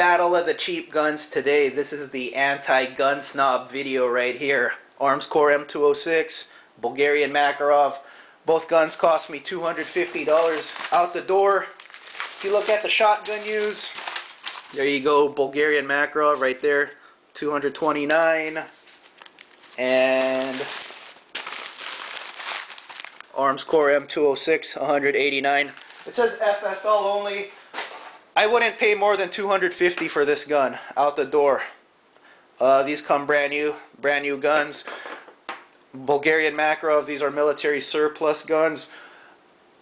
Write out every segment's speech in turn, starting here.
Battle of the cheap guns today. This is the anti-gun snob video right here. Armscor M206, Bulgarian Makarov. Both guns cost me $250 out the door. If you look at the shotgun use, there you go, Bulgarian Makarov right there, $229. And Armscor M206, $189. It says FFL only. I wouldn't pay more than $250 for this gun out the door. These come brand new guns. Bulgarian Makarov, these are military surplus guns.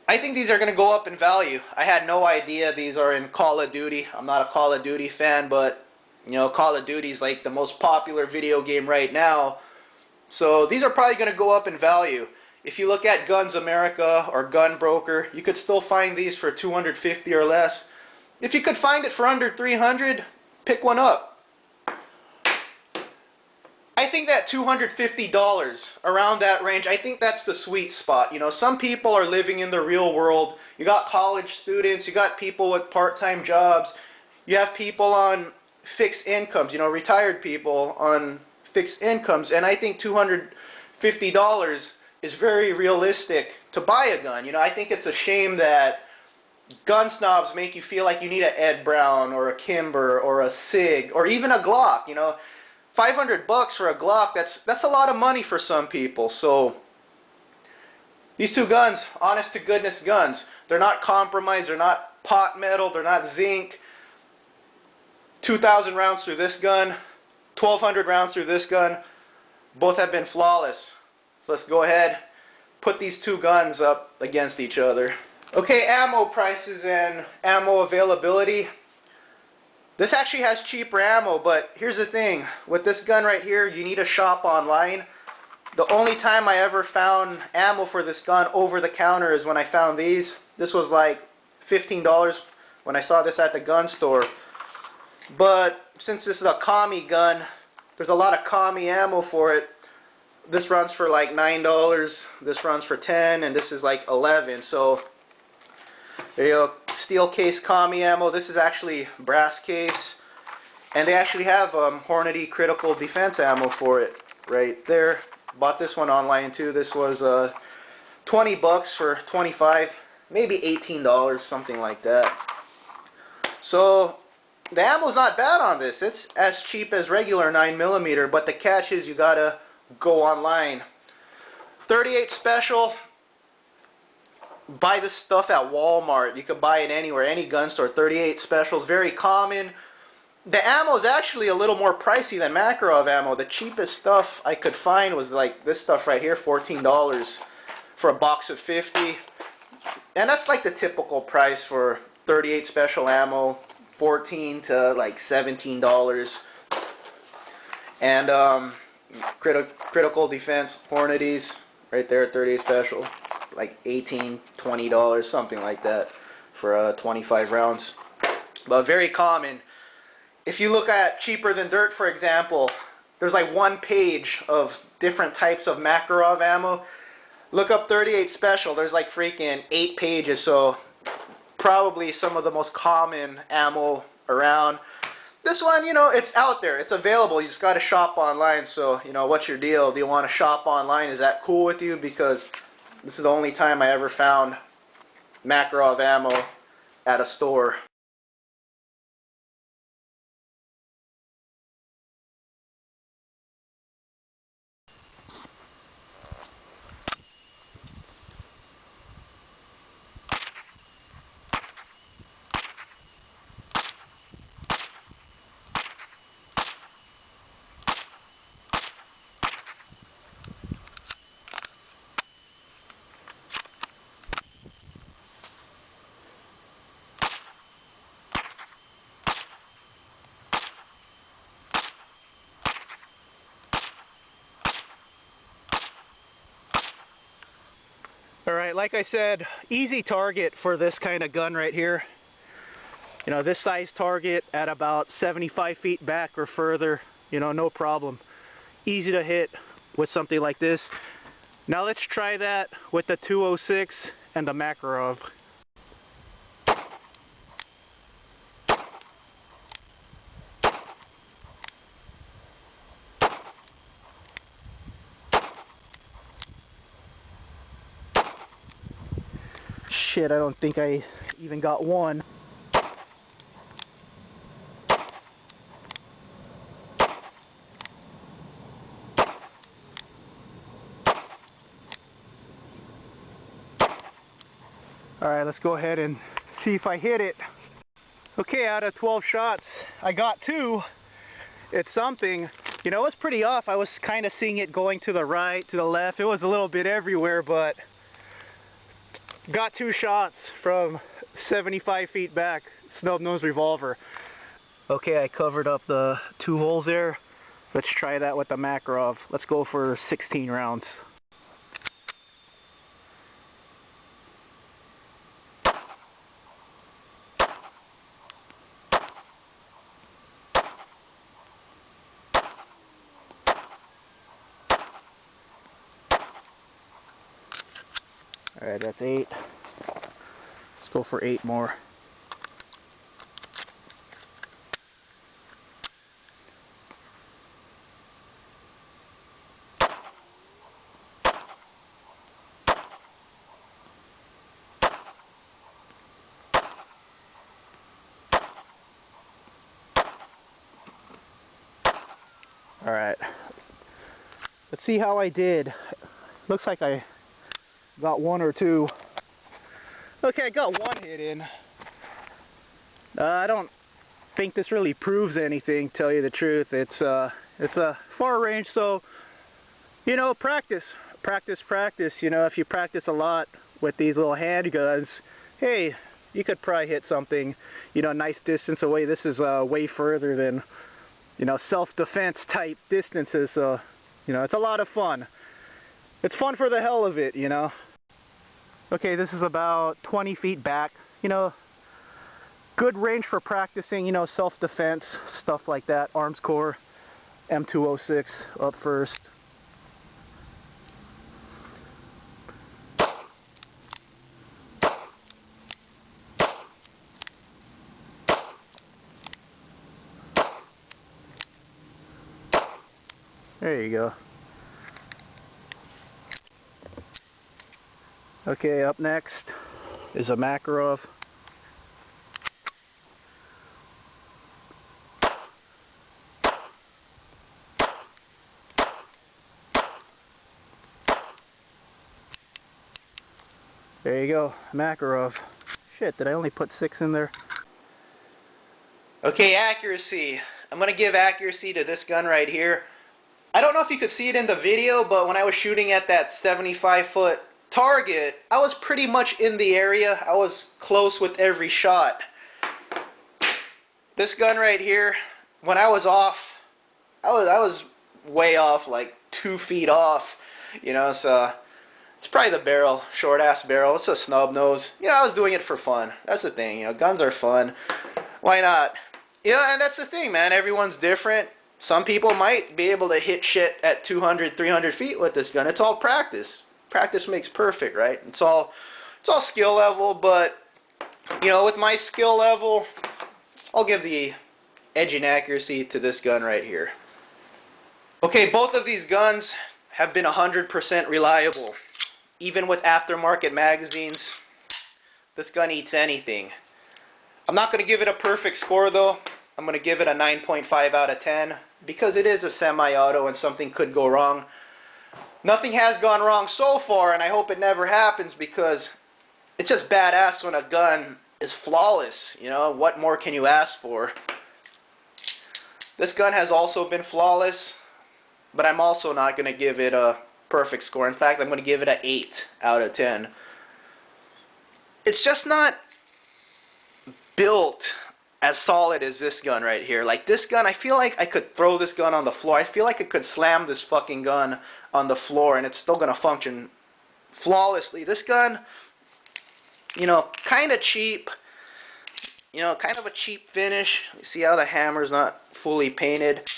I think these are going to go up in value. I had no idea these are in Call of Duty. I'm not a Call of Duty fan, but you know, Call of Duty is like the most popular video game right now. So these are probably going to go up in value. If you look at Guns America or Gun Broker, you could still find these for $250 or less. If you could find it for under $300, pick one up. I think that $250, around that range, I think that's the sweet spot. You know, some people are living in the real world. You got college students, you got people with part-time jobs, you have people on fixed incomes, you know, retired people on fixed incomes, and I think $250 is very realistic to buy a gun. You know, I think it's a shame that gun snobs make you feel like you need an Ed Brown or a Kimber or a Sig or even a Glock. You know, $500 for a Glock, that's a lot of money for some people. So these two guns, honest to goodness guns, they're not compromised, they're not pot metal, they're not zinc. 2,000 rounds through this gun, 1,200 rounds through this gun. Both have been flawless. So let's go ahead, put these two guns up against each other. Okay, ammo prices and ammo availability. This actually has cheaper ammo, but here's the thing. With this gun right here, you need to shop online. The only time I ever found ammo for this gun over the counter is when I found these. This was like $15 when I saw this at the gun store. But since this is a commie gun, there's a lot of commie ammo for it. This runs for like $9, this runs for $10, and this is like $11. So there you go, steel case commie ammo. This is actually brass case, and they actually have Hornady critical defense ammo for it right there. Bought this one online too. This was $20 for 25, maybe $18, something like that. So the ammo's not bad on this. It's as cheap as regular 9mm, but the catch is you gotta go online. 38 special. Buy this stuff at Walmart. You could buy it anywhere, any gun store. 38 specials, very common. The ammo is actually a little more pricey than Makarov ammo. The cheapest stuff I could find was like this stuff right here, $14 for a box of 50. And that's like the typical price for 38 special ammo, $14 to like $17. And critical defense Hornadys right there, 38 special, like $18, $20, something like that for 25 rounds. But very common. If you look at Cheaper Than Dirt, for example, there's like one page of different types of Makarov ammo. Look up 38 special, there's like freaking 8 pages. So probably some of the most common ammo around. This one, you know, it's out there, it's available, you just got to shop online. So, you know, what's your deal? Do you want to shop online? Is that cool with you? Because this is the only time I ever found Makarov ammo at a store. Alright, like I said, easy target for this kind of gun right here. You know, this size target at about 75 feet back or further, you know, no problem. Easy to hit with something like this. Now let's try that with the 206 and the Makarov. Shit, I don't think I even got one. Alright, let's go ahead and see if I hit it. Okay, out of 12 shots, I got 2. It's something. You know, it's pretty off. I was kind of seeing it going to the right, to the left. It was a little bit everywhere, but got 2 shots from 75 feet back. Snub nose revolver. Okay, I covered up the 2 holes there. Let's try that with the Makarov. Let's go for 16 rounds. Alright, that's 8. Let's go for 8 more. Alright, let's see how I did. Looks like I got 1 or 2. Okay, I got 1 hit in. I don't think this really proves anything, tell you the truth. It's a far range, so, you know, practice. You know, if you practice a lot with these little handguns, hey, you could probably hit something, you know, nice distance away. This is way further than, you know, self-defense type distances, so, you know, it's a lot of fun. It's fun for the hell of it, you know. Okay, this is about 20 feet back. You know, good range for practicing, you know, self-defense, stuff like that. Armscor, M206 up first. There you go. Okay, up next is a Makarov. There you go, Makarov. Shit, did I only put 6 in there? Okay, accuracy. I'm gonna give accuracy to this gun right here. I don't know if you could see it in the video, but when I was shooting at that 75-foot target, I was pretty much in the area. I was close with every shot. This gun right here, when I was off, I was way off, like 2 feet off. You know, so it's probably the barrel, short ass barrel. It's a snub nose. You know, I was doing it for fun. That's the thing. You know, guns are fun. Why not? Yeah, and that's the thing, man. Everyone's different. Some people might be able to hit shit at 200, 300 feet with this gun. It's all practice. Practice makes perfect, right? It's all skill level, but you know, with my skill level, I'll give the edge and accuracy to this gun right here. Okay, both of these guns have been 100% reliable. Even with aftermarket magazines, this gun eats anything. I'm not going to give it a perfect score though. I'm going to give it a 9.5 out of 10 because it is a semi-auto and something could go wrong. Nothing has gone wrong so far, and I hope it never happens because it's just badass when a gun is flawless. You know, what more can you ask for? This gun has also been flawless, but I'm also not going to give it a perfect score. In fact, I'm going to give it an 8 out of 10. It's just not built as solid as this gun right here. Like this gun, I feel like I could throw this gun on the floor. I feel like I could slam this fucking gun on the floor and it's still going to function flawlessly. This gun, you know, kind of cheap. You know, kind of a cheap finish. You see how the hammer's not fully painted.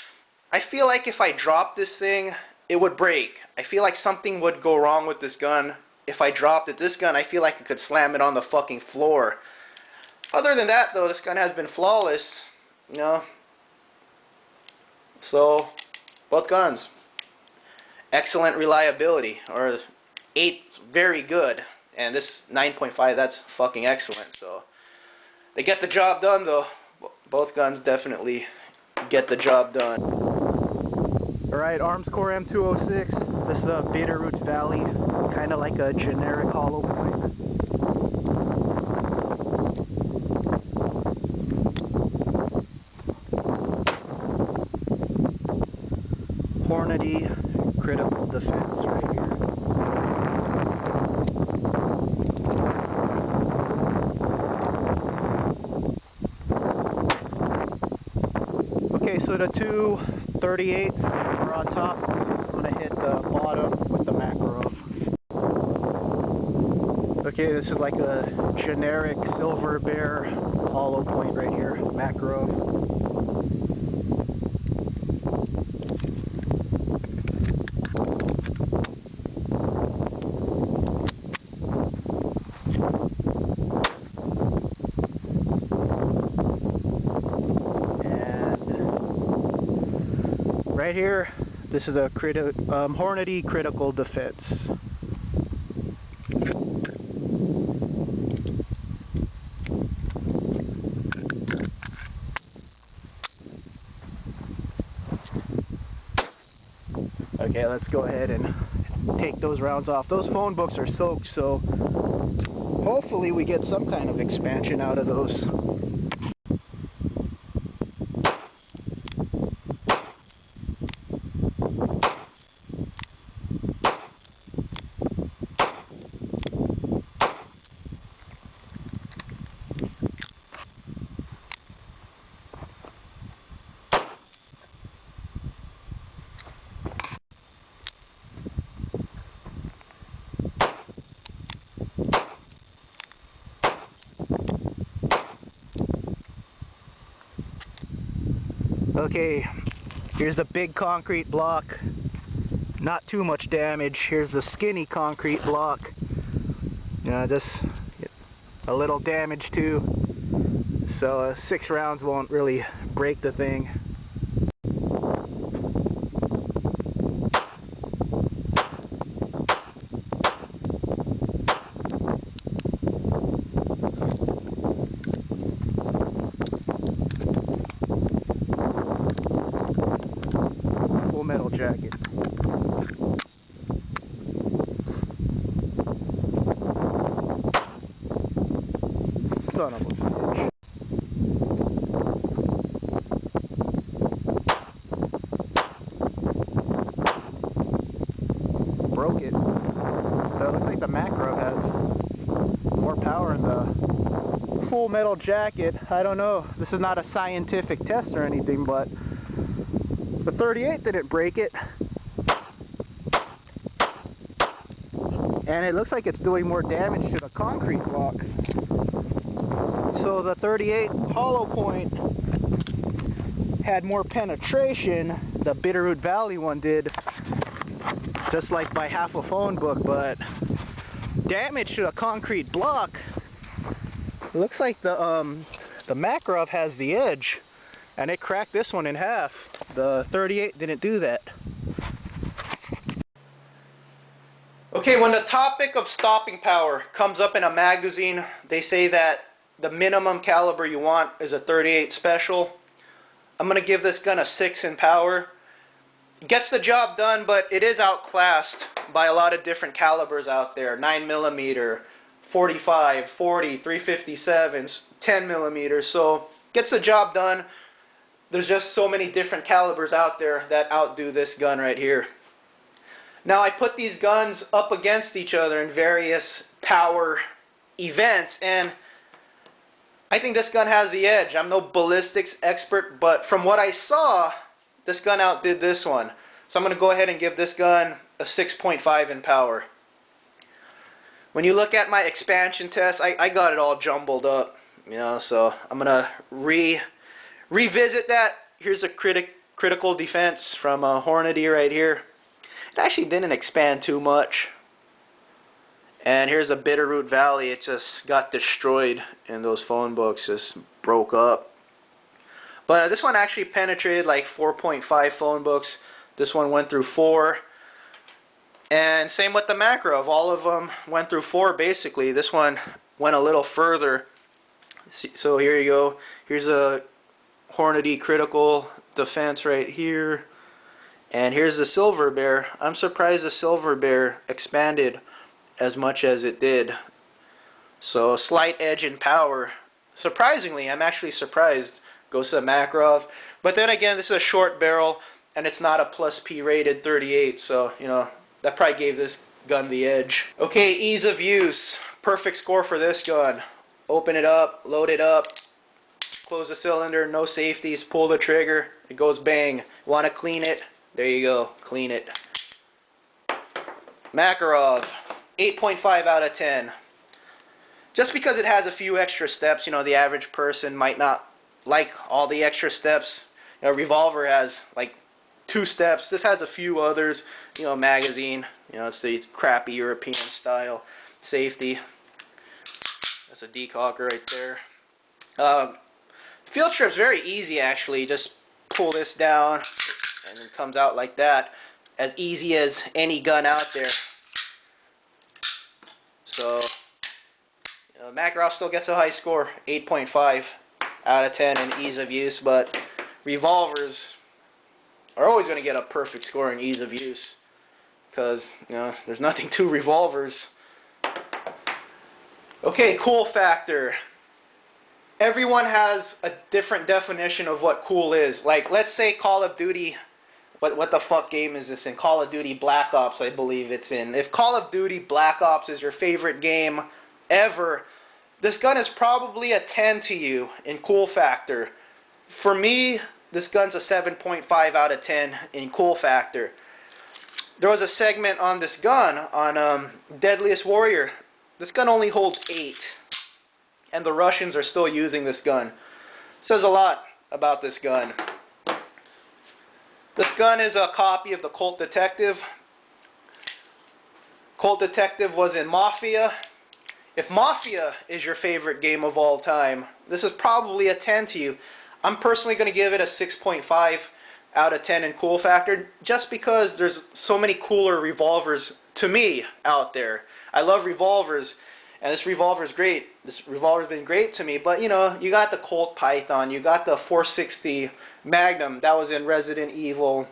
I feel like if I dropped this thing, it would break. I feel like something would go wrong with this gun if I dropped it. This gun, I feel like I could slam it on the fucking floor. Other than that, though, this gun has been flawless. You know. So, both guns. Excellent reliability. Or 8's very good. And this 9.5, that's fucking excellent. So they get the job done though. Both guns definitely get the job done. Alright, Armscor M206. This is a Bitterroot Valley, kind of like a generic hollow point. Hornady critical defense right here. Okay, so the two 38s are on top. I'm going to hit the bottom with the Makarov. Okay, this is like a generic silver bear hollow point right here, Makarov. Right here, this is a Hornady critical defense. Okay, let's go ahead and take those rounds off. Those phone books are soaked, so hopefully we get some kind of expansion out of those. Okay, here's the big concrete block. Not too much damage. Here's the skinny concrete block. Just a little damage too. So 6 rounds won't really break the thing. Metal jacket. Son of a bitch. Broke it. So it looks like the Makarov has more power in the full metal jacket. I don't know. This is not a scientific test or anything, but the 38 didn't break it, and it looks like it's doing more damage to the concrete block. So the 38 hollow point had more penetration. The Bitterroot Valley one did, just like by half a phone book, but damage to the concrete block. It looks like the Makarov has the edge, and it cracked this one in half. The 38 didn't do that. Okay, when the topic of stopping power comes up in a magazine, they say that the minimum caliber you want is a 38 special. I'm going to give this gun a 6 in power. It gets the job done, but it is outclassed by a lot of different calibers out there. 9mm, 45, 40, 357s, 10mm. So gets the job done. There's just so many different calibers out there that outdo this gun right here. Now I put these guns up against each other in various power events, and I think this gun has the edge. I'm no ballistics expert, but from what I saw, this gun outdid this one. So I'm going to go ahead and give this gun a 6.5 in power. When you look at my expansion test, I got it all jumbled up, so I'm going to revisit that. Here's a critical defense from Hornady right here. It actually didn't expand too much. And here's a Bitterroot Valley. It just got destroyed in those phone books, just broke up. But this one actually penetrated like 4.5 phone books. This one went through 4. And same with the Makarov. All of them went through 4 basically. This one went a little further. So here you go. Here's a Hornady critical defense right here. And here's the Silver Bear. I'm surprised the Silver Bear expanded as much as it did. So slight edge in power. Surprisingly, I'm actually surprised. Goes to the Makarov. But then again, this is a short barrel, and it's not a plus P rated 38, so, you know, that probably gave this gun the edge. Okay, ease of use. Perfect score for this gun. Open it up, load it up, close the cylinder, no safeties, pull the trigger, it goes bang. Want to clean it? There you go, clean it. Makarov, 8.5 out of 10. Just because it has a few extra steps, you know, the average person might not like all the extra steps. You know, revolver has like 2 steps. This has a few others. You know, magazine. You know, it's the crappy European style. Safety. That's a decocker right there. Field trip's very easy actually. Just pull this down and it comes out like that. As easy as any gun out there. So, you know, Makarov still gets a high score, 8.5 out of 10 in ease of use, but revolvers are always going to get a perfect score in ease of use because, you know, there's nothing to revolvers. Okay, cool factor. Everyone has a different definition of what cool is. Like, let's say Call of Duty, what the fuck game is this in? Call of Duty Black Ops, I believe it's in. If Call of Duty Black Ops is your favorite game ever, this gun is probably a 10 to you in cool factor. For me, this gun's a 7.5 out of 10 in cool factor. There was a segment on this gun on Deadliest Warrior. This gun only holds 8. And the Russians are still using this gun. Says a lot about this gun. This gun is a copy of the Colt Detective. Colt Detective was in Mafia. If Mafia is your favorite game of all time, this is probably a 10 to you. I'm personally going to give it a 6.5 out of 10 in cool factor, just because there's so many cooler revolvers to me out there. I love revolvers, and this revolver is great. This revolver's been great to me, but you know, you got the Colt Python, you got the 460 Magnum that was in Resident Evil,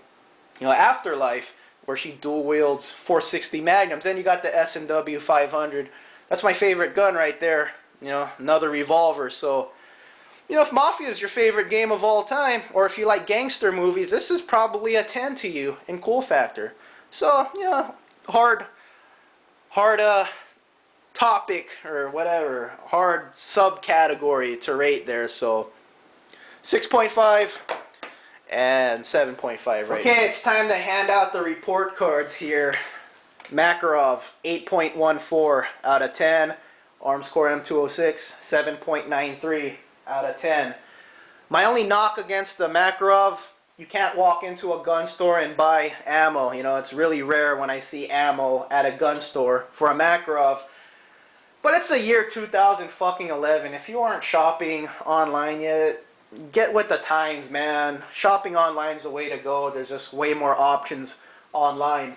you know, Afterlife, where she dual wields 460 Magnums. Then you got the S&W 500. That's my favorite gun right there. You know, another revolver. So, you know, if Mafia is your favorite game of all time, or if you like gangster movies, this is probably a 10 to you in cool factor. So, you know, hard topic or whatever, hard subcategory to rate there. So, 6.5 and 7.5 right. Okay, it's time to hand out the report cards here. Makarov, 8.14 out of 10. Armscor M206, 7.93 out of 10. My only knock against the Makarov, you can't walk into a gun store and buy ammo. You know, it's really rare when I see ammo at a gun store for a Makarov. But it's the year 2011. If you aren't shopping online yet, get with the times, man. Shopping online is the way to go. There's just way more options online.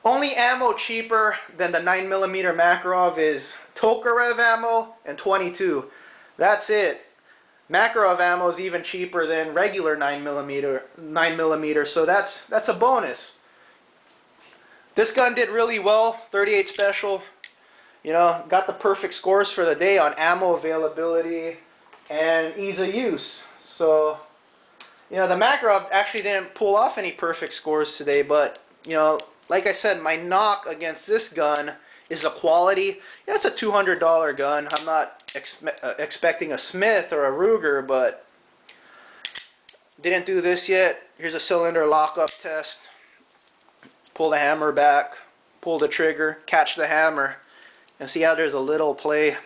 Only ammo cheaper than the 9mm Makarov is Tokarev ammo and 22. That's it. Makarov ammo is even cheaper than regular 9mm, so that's a bonus. This gun did really well, 38 special. You know, got the perfect scores for the day on ammo availability and ease of use. So, you know, the Makarov actually didn't pull off any perfect scores today, but, you know, like I said, my knock against this gun is the quality. Yeah, it's a $200 gun. I'm not expecting a Smith or a Ruger, but didn't do this yet. Here's a cylinder lockup test. Pull the hammer back, pull the trigger, catch the hammer, and see how there's a little play.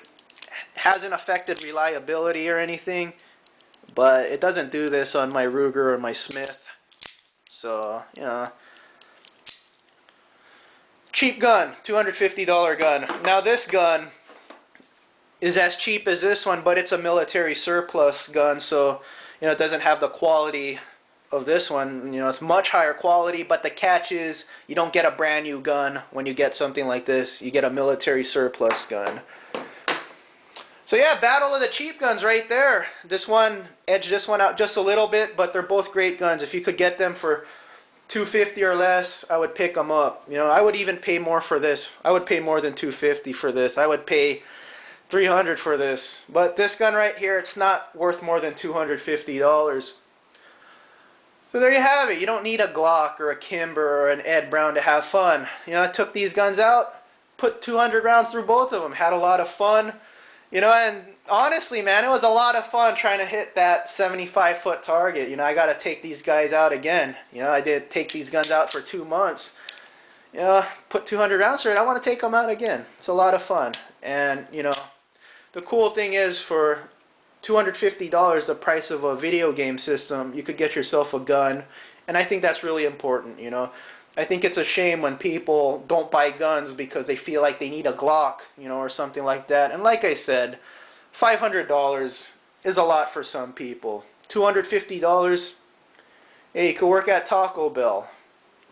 Hasn't affected reliability or anything, but it doesn't do this on my Ruger or my Smith. So, you know, cheap gun, $250 gun. Now this gun is as cheap as this one, but it's a military surplus gun, so, you know, it doesn't have the quality of this one. You know, it's much higher quality, but the catch is you don't get a brand new gun when you get something like this. You get a military surplus gun. So yeah, battle of the cheap guns right there. This one edged this one out just a little bit, but they're both great guns. If you could get them for $250 or less, I would pick them up. You know, I would even pay more for this. I would pay more than $250 for this. I would pay $300 for this. But this gun right here, it's not worth more than $250. So there you have it. You don't need a Glock or a Kimber or an Ed Brown to have fun. You know, I took these guns out, put 200 rounds through both of them, had a lot of fun. You know, and honestly, man, it was a lot of fun trying to hit that 75-foot target. You know, I got to take these guys out again. You know, I did take these guns out for 2 months. You know, put 200 rounds through it. I want to take them out again. It's a lot of fun. And, you know, the cool thing is for $250, the price of a video game system, you could get yourself a gun. And I think that's really important, you know. I think it's a shame when people don't buy guns because they feel like they need a Glock, you know, or something like that. And like I said, $500 is a lot for some people. $250, hey, you could work at Taco Bell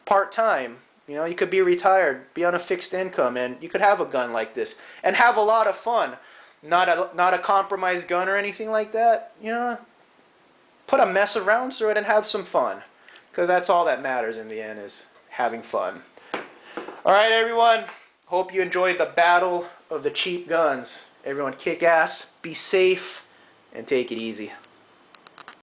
part-time. You know, you could be retired, be on a fixed income, and you could have a gun like this and have a lot of fun. Not a compromised gun or anything like that. You know, put a mess of rounds through it and have some fun, because that's all that matters in the end, is having fun. Alright everyone, hope you enjoyed the battle of the cheap guns. Everyone kick ass, be safe, and take it easy.